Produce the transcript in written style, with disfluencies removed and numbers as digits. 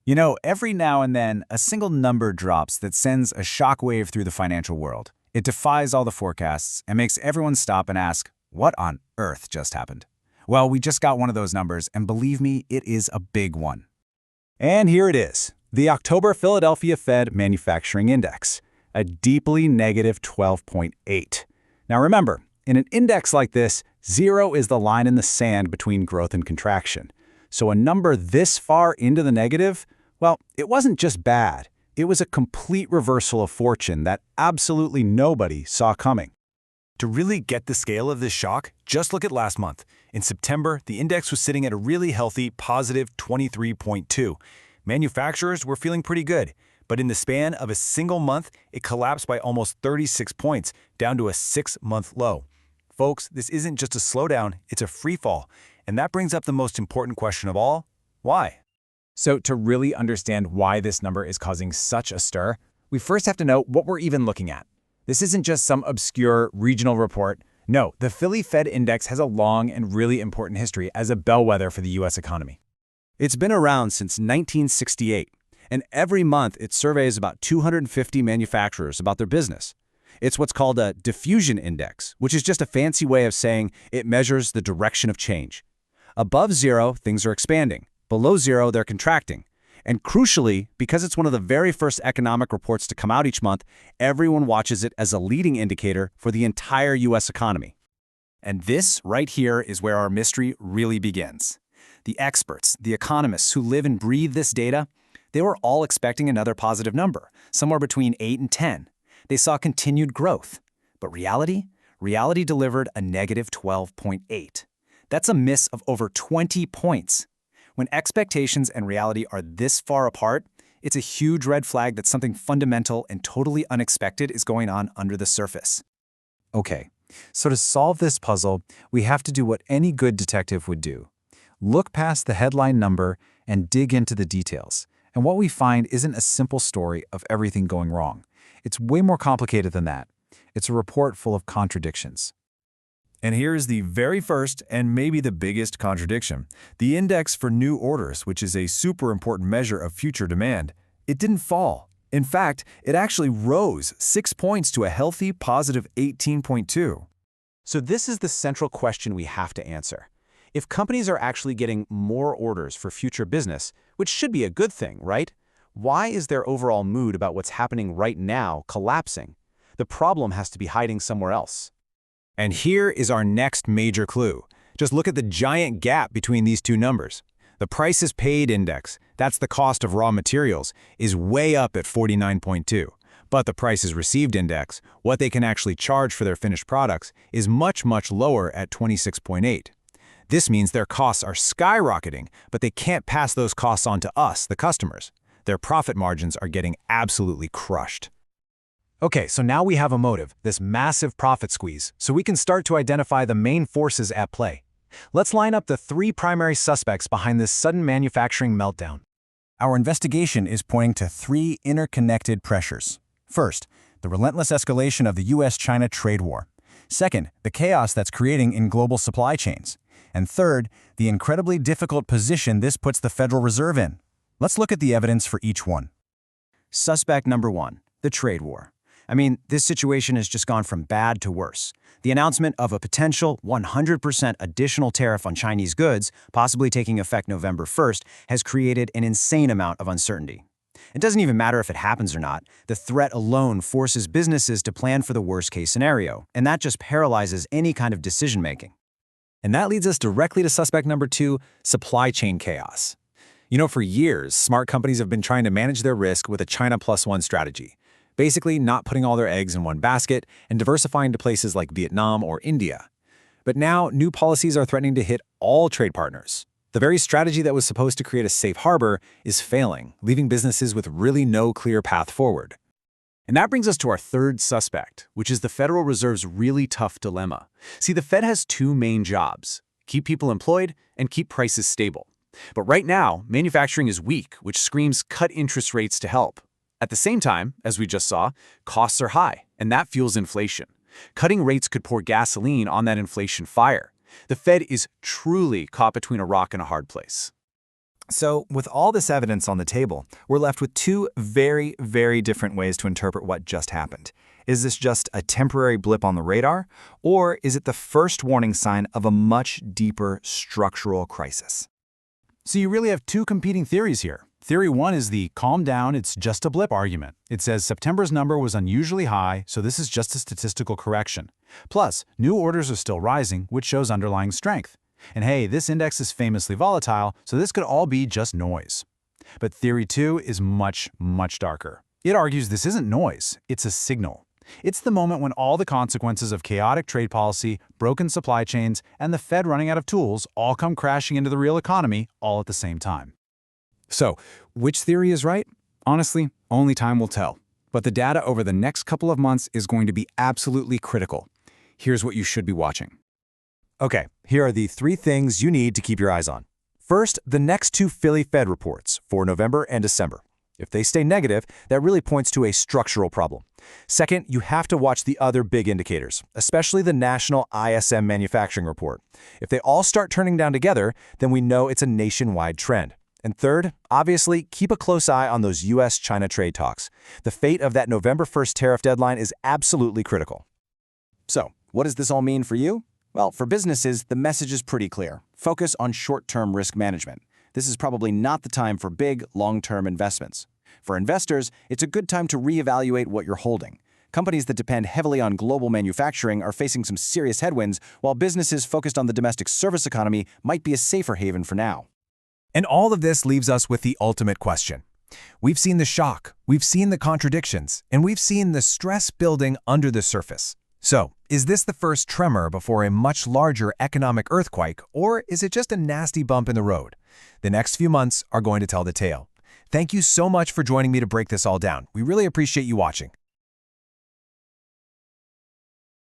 You know, every now and then, a single number drops that sends a shockwave through the financial world. It defies all the forecasts and makes everyone stop and ask, what on earth just happened? Well, we just got one of those numbers, and believe me, it is a big one. And here it is, the October Philadelphia Fed Manufacturing Index, a deeply negative 12.8. Now remember, in an index like this, 0 is the line in the sand between growth and contraction. So a number this far into the negative, well, it wasn't just bad. It was a complete reversal of fortune that absolutely nobody saw coming. To really get the scale of this shock, just look at last month. In September, the index was sitting at a really healthy positive 23.2. Manufacturers were feeling pretty good, but in the span of a single month, it collapsed by almost 36 points, down to a 6-month low. Folks, this isn't just a slowdown, it's a freefall. And that brings up the most important question of all, why? So to really understand why this number is causing such a stir, we first have to know what we're even looking at. This isn't just some obscure regional report. No, the Philly Fed Index has a long and really important history as a bellwether for the U.S. economy. It's been around since 1968, and every month it surveys about 250 manufacturers about their business. It's what's called a diffusion index, which is just a fancy way of saying it measures the direction of change. Above 0, things are expanding. Below 0, they're contracting. And crucially, because it's one of the very first economic reports to come out each month, everyone watches it as a leading indicator for the entire U.S. economy. And this right here is where our mystery really begins. The experts, the economists who live and breathe this data, they were all expecting another positive number, somewhere between 8 and 10. They saw continued growth. But reality delivered a negative 12.8. That's a miss of over 20 points. When expectations and reality are this far apart, it's a huge red flag that something fundamental and totally unexpected is going on under the surface. Okay, so to solve this puzzle, we have to do what any good detective would do. Look past the headline number and dig into the details. And what we find isn't a simple story of everything going wrong. It's way more complicated than that. It's a report full of contradictions. And here is the very first and maybe the biggest contradiction. The index for new orders, which is a super important measure of future demand, it didn't fall. In fact, it actually rose 6 points to a healthy positive 18.2. So this is the central question we have to answer. If companies are actually getting more orders for future business, which should be a good thing, right? Why is their overall mood about what's happening right now collapsing? The problem has to be hiding somewhere else. And here is our next major clue. Just look at the giant gap between these two numbers. The prices paid index, that's the cost of raw materials, is way up at 49.2. But the prices received index, what they can actually charge for their finished products, is much, much lower at 26.8. This means their costs are skyrocketing, but they can't pass those costs on to us, the customers. Their profit margins are getting absolutely crushed. Okay, so now we have a motive, this massive profit squeeze, so we can start to identify the main forces at play. Let's line up the 3 primary suspects behind this sudden manufacturing meltdown. Our investigation is pointing to 3 interconnected pressures. First, the relentless escalation of the U.S. China trade war. Second, the chaos that's creating in global supply chains. And third, the incredibly difficult position this puts the Federal Reserve in. Let's look at the evidence for each one. Suspect number 1, the trade war. I mean, this situation has just gone from bad to worse. The announcement of a potential 100% additional tariff on Chinese goods, possibly taking effect November 1st, has created an insane amount of uncertainty. It doesn't even matter if it happens or not. The threat alone forces businesses to plan for the worst-case scenario, and that just paralyzes any kind of decision-making. And that leads us directly to suspect number 2, supply chain chaos. You know, for years, smart companies have been trying to manage their risk with a China plus one strategy. Basically, not putting all their eggs in one basket and diversifying to places like Vietnam or India. But now, new policies are threatening to hit all trade partners. The very strategy that was supposed to create a safe harbor is failing, leaving businesses with really no clear path forward. And that brings us to our third suspect, which is the Federal Reserve's really tough dilemma. See, the Fed has 2 main jobs: keep people employed and keep prices stable. But right now, manufacturing is weak, which screams cut interest rates to help. At the same time, as we just saw, costs are high, and that fuels inflation. Cutting rates could pour gasoline on that inflation fire. The Fed is truly caught between a rock and a hard place. So, with all this evidence on the table, we're left with two very, very different ways to interpret what just happened. Is this just a temporary blip on the radar, or is it the first warning sign of a much deeper structural crisis? So you really have two competing theories here. Theory one is the calm down, it's just a blip argument. It says September's number was unusually high, so this is just a statistical correction. Plus, new orders are still rising, which shows underlying strength. And hey, this index is famously volatile, so this could all be just noise. But theory two is much, much darker. It argues this isn't noise, it's a signal. It's the moment when all the consequences of chaotic trade policy, broken supply chains, and the Fed running out of tools all come crashing into the real economy all at the same time. So, which theory is right? Honestly, only time will tell. But the data over the next couple of months is going to be absolutely critical. Here's what you should be watching. Okay, here are the 3 things you need to keep your eyes on. First, the next 2 Philly Fed reports for November and December. If they stay negative, that really points to a structural problem. Second, you have to watch the other big indicators, especially the national ISM manufacturing report. If they all start turning down together, then we know it's a nationwide trend. And third, obviously, keep a close eye on those U.S. China trade talks. The fate of that November 1st tariff deadline is absolutely critical. So, what does this all mean for you? Well, for businesses, the message is pretty clear. Focus on short-term risk management. This is probably not the time for big, long-term investments. For investors, it's a good time to reevaluate what you're holding. Companies that depend heavily on global manufacturing are facing some serious headwinds, while businesses focused on the domestic service economy might be a safer haven for now. And all of this leaves us with the ultimate question. We've seen the shock, we've seen the contradictions, and we've seen the stress building under the surface. So, is this the first tremor before a much larger economic earthquake, or is it just a nasty bump in the road? The next few months are going to tell the tale. Thank you so much for joining me to break this all down. We really appreciate you watching.